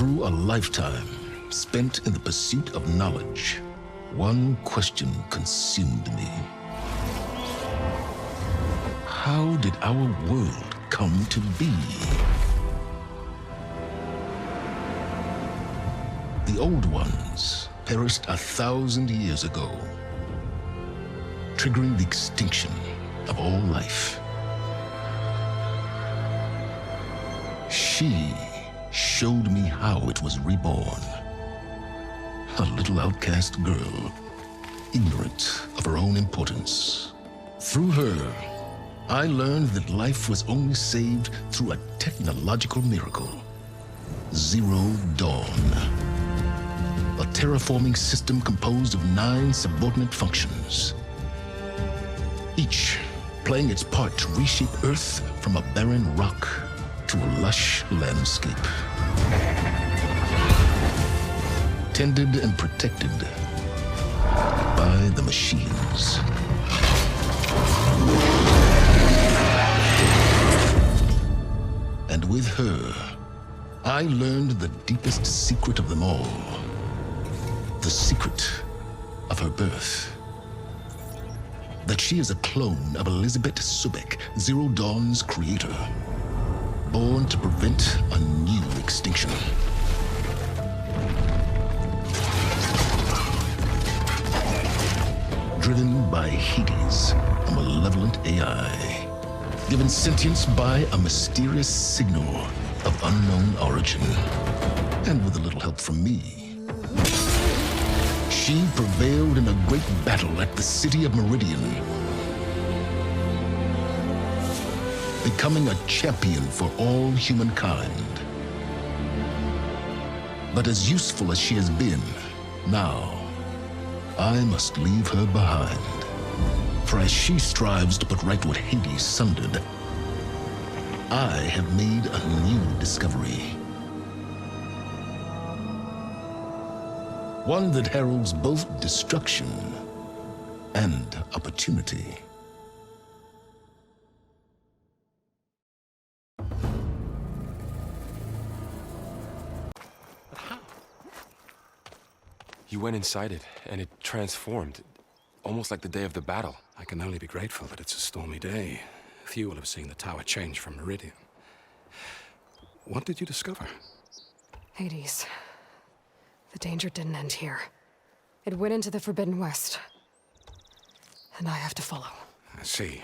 Through a lifetime spent in the pursuit of knowledge, one question consumed me. How did our world come to be? The old ones perished 1,000 years ago, triggering the extinction of all life. She showed me how it was reborn. A little outcast girl, ignorant of her own importance. Through her, I learned that life was only saved through a technological miracle. Zero Dawn. A terraforming system composed of 9 subordinate functions, each playing its part to reshape Earth from a barren rock to a lush landscape. Tended and protected by the machines. And with her, I learned the deepest secret of them all. The secret of her birth. That she is a clone of Elizabeth Sobek, Zero Dawn's creator. Born to prevent a new extinction. Driven by Hades, a malevolent AI. Given sentience by a mysterious signal of unknown origin. And with a little help from me, she prevailed in a great battle at the city of Meridian, becoming a champion for all humankind. But as useful as she has been, now, I must leave her behind. For as she strives to put right what Hades sundered, I have made a new discovery. One that heralds both destruction and opportunity. You went inside it, and it transformed, almost like the day of the battle. I can only be grateful that it's a stormy day. Few will have seen the tower change from Meridian. What did you discover? Hades. The danger didn't end here. It went into the Forbidden West. And I have to follow. I see.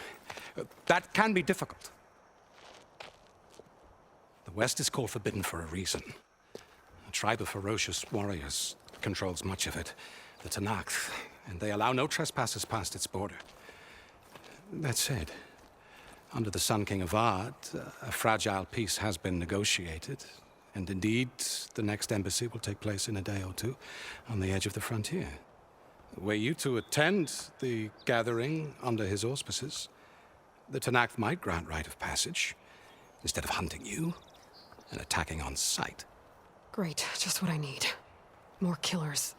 That can be difficult. The West is called Forbidden for a reason. A tribe of ferocious warriors controls much of it, the Tenakth, and they allow no trespassers past its border. That said, under the Sun King Avad, a fragile peace has been negotiated, and indeed, the next embassy will take place in a day or two on the edge of the frontier. Were you to attend the gathering under his auspices, the Tenakth might grant right of passage, instead of hunting you and attacking on sight. Great, just what I need. More killers.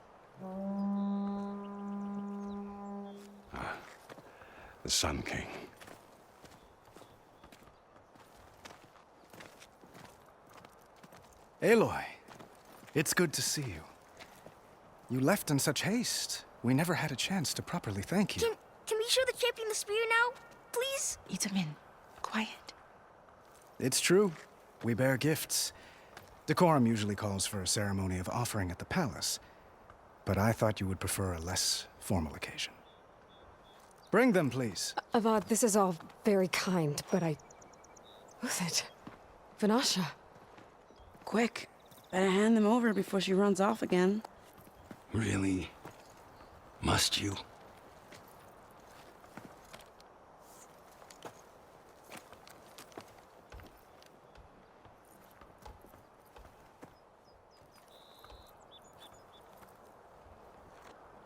The Sun King. Aloy, it's good to see you. You left in such haste. We never had a chance to properly thank you. Can we show the champion the spear now, please? Itamin, quiet. It's true. We bear gifts. Decorum usually calls for a ceremony of offering at the palace, but I thought you would prefer a less formal occasion. Bring them, please. Avad, this is all very kind, but Who's it? Vanasha. Quick, better hand them over before she runs off again. Really? Must you?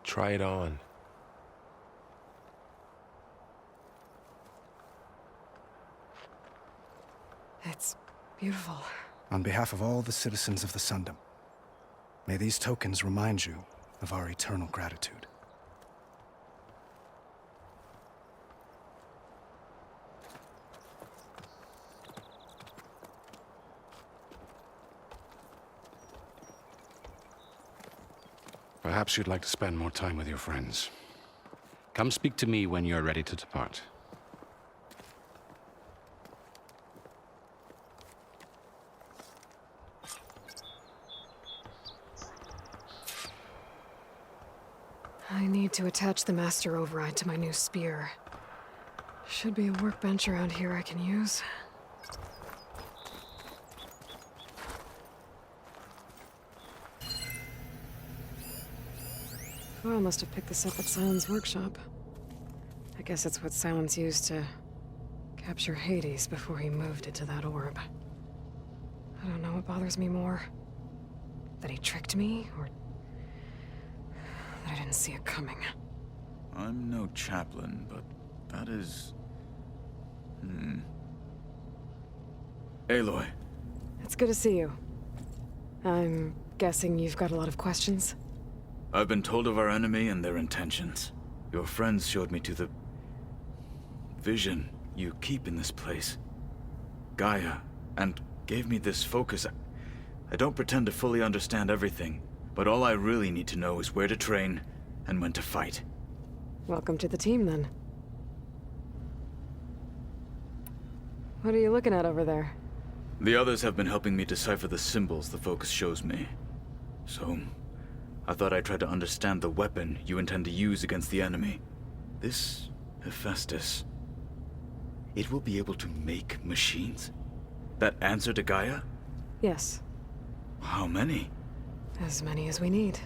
Try it on. It's beautiful. On behalf of all the citizens of the Sundom, may these tokens remind you of our eternal gratitude. Perhaps you'd like to spend more time with your friends. Come speak to me when you're ready to depart. I need to attach the Master Override to my new spear. Should be a workbench around here I can use. Well, must have picked this up at Silence workshop. I guess it's what Silence used to capture Hades before he moved it to that orb. I don't know what bothers me more. That he tricked me, or that I didn't see it coming. I'm no chaplain, but that is... Aloy. It's good to see you. I'm guessing you've got a lot of questions? I've been told of our enemy and their intentions. Your friends showed me to the... vision you keep in this place. Gaia, and gave me this focus. I don't pretend to fully understand everything, but all I really need to know is where to train and when to fight. Welcome to the team, then. What are you looking at over there? The others have been helping me decipher the symbols the focus shows me. So, I thought I'd try to understand the weapon you intend to use against the enemy. This Hephaestus, it will be able to make machines? That answer to Gaia? Yes, How many? as many as we need.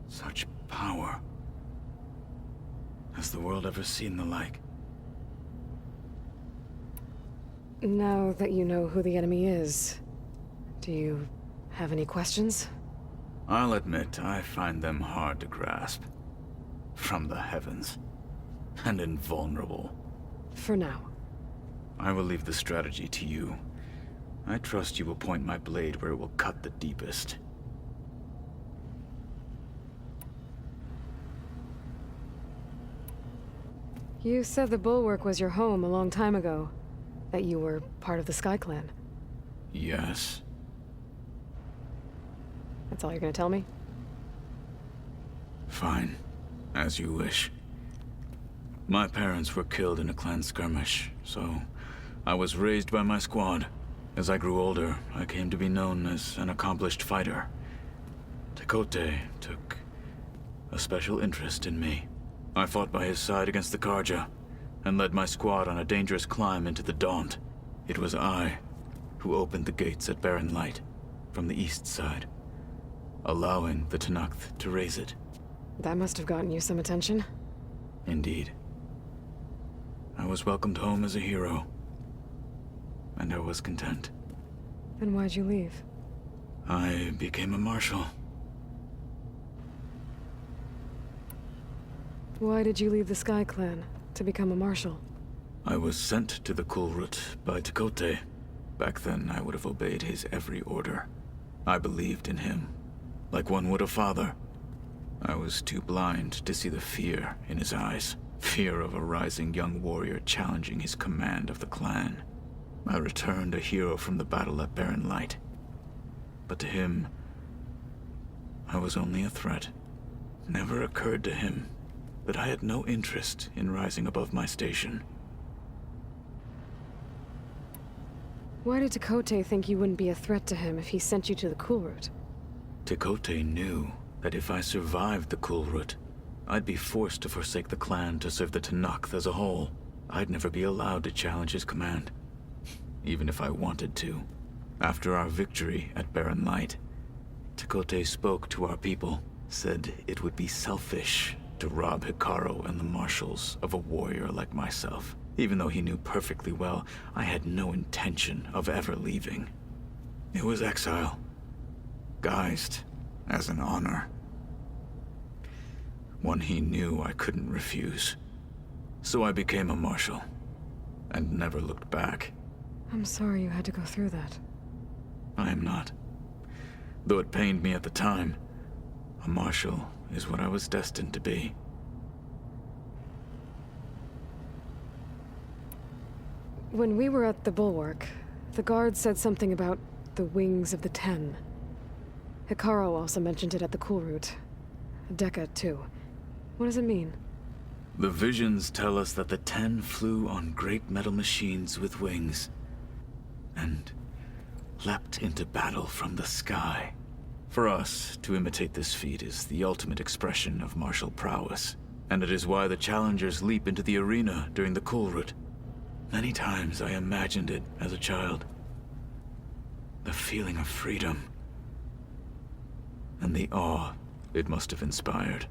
Such power. Has the world ever seen the like? Now that you know who the enemy is, do you have any questions? I'll admit, I find them hard to grasp. From the heavens. And invulnerable. For now. I will leave the strategy to you. I trust you will point my blade where it will cut the deepest. You said the Bulwark was your home a long time ago. That you were part of the Sky Clan. Yes. That's all you're gonna tell me? Fine. As you wish. My parents were killed in a clan skirmish, so I was raised by my squad. As I grew older, I came to be known as an accomplished fighter. Tekote took a special interest in me. I fought by his side against the Karja, and led my squad on a dangerous climb into the Daunt. It was I who opened the gates at Barren Light, from the east side, allowing the Tenakth to raise it. That must have gotten you some attention. Indeed. I was welcomed home as a hero, and I was content. Then why'd you leave? I became a marshal. Why did you leave the Sky Clan to become a marshal? I was sent to the Kulrut by Tekote. Back then, I would have obeyed his every order. I believed in him, like one would a father. I was too blind to see the fear in his eyes. Fear of a rising young warrior challenging his command of the clan. I returned a hero from the battle at Barren Light. But to him, I was only a threat. Never occurred to him that I had no interest in rising above my station. Why did Tekote think you wouldn't be a threat to him if he sent you to the Kulrut? Tekote knew that if I survived the Kulrut, I'd be forced to forsake the clan to serve the Tenakth as a whole. I'd never be allowed to challenge his command, even if I wanted to. After our victory at Barren Light, Tekote spoke to our people, said it would be selfish to rob Hikaru and the marshals of a warrior like myself. Even though he knew perfectly well I had no intention of ever leaving. It was exile, guised as an honor. One he knew I couldn't refuse. So I became a marshal, and never looked back. I'm sorry you had to go through that. I am not. Though it pained me at the time, a marshal is what I was destined to be. When we were at the Bulwark, the guard said something about the Wings of the Ten. Hikaru also mentioned it at the Kulrut. Deca, too. What does it mean? The visions tell us that the Ten flew on great metal machines with wings, and leapt into battle from the sky. For us, to imitate this feat is the ultimate expression of martial prowess, and it is why the challengers leap into the arena during the Kulrut. Many times I imagined it as a child. The feeling of freedom, and the awe it must have inspired.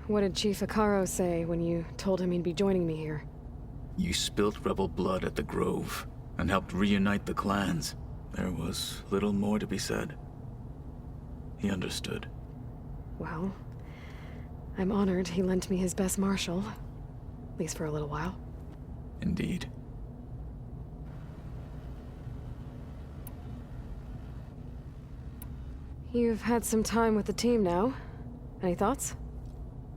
What did Chief Hekarro say when you told him he'd be joining me here? You spilt rebel blood at the Grove, and helped reunite the clans. There was little more to be said. He understood. Well, I'm honored he lent me his best martial. At least for a little while. Indeed. You've had some time with the team now. Any thoughts?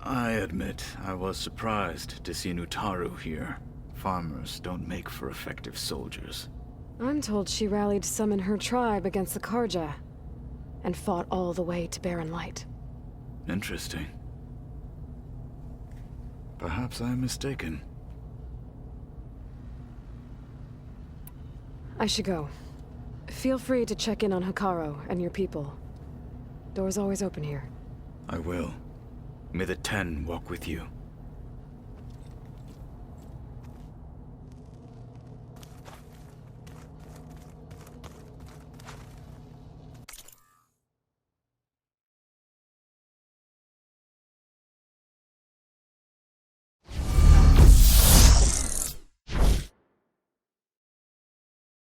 I admit I was surprised to see Nutaru here. Farmers don't make for effective soldiers. I'm told she rallied some in her tribe against the Karja, and fought all the way to Barren Light. Interesting. Perhaps I'm mistaken. I should go. Feel free to check in on Hekarro and your people. Door's always open here. I will. May the Ten walk with you.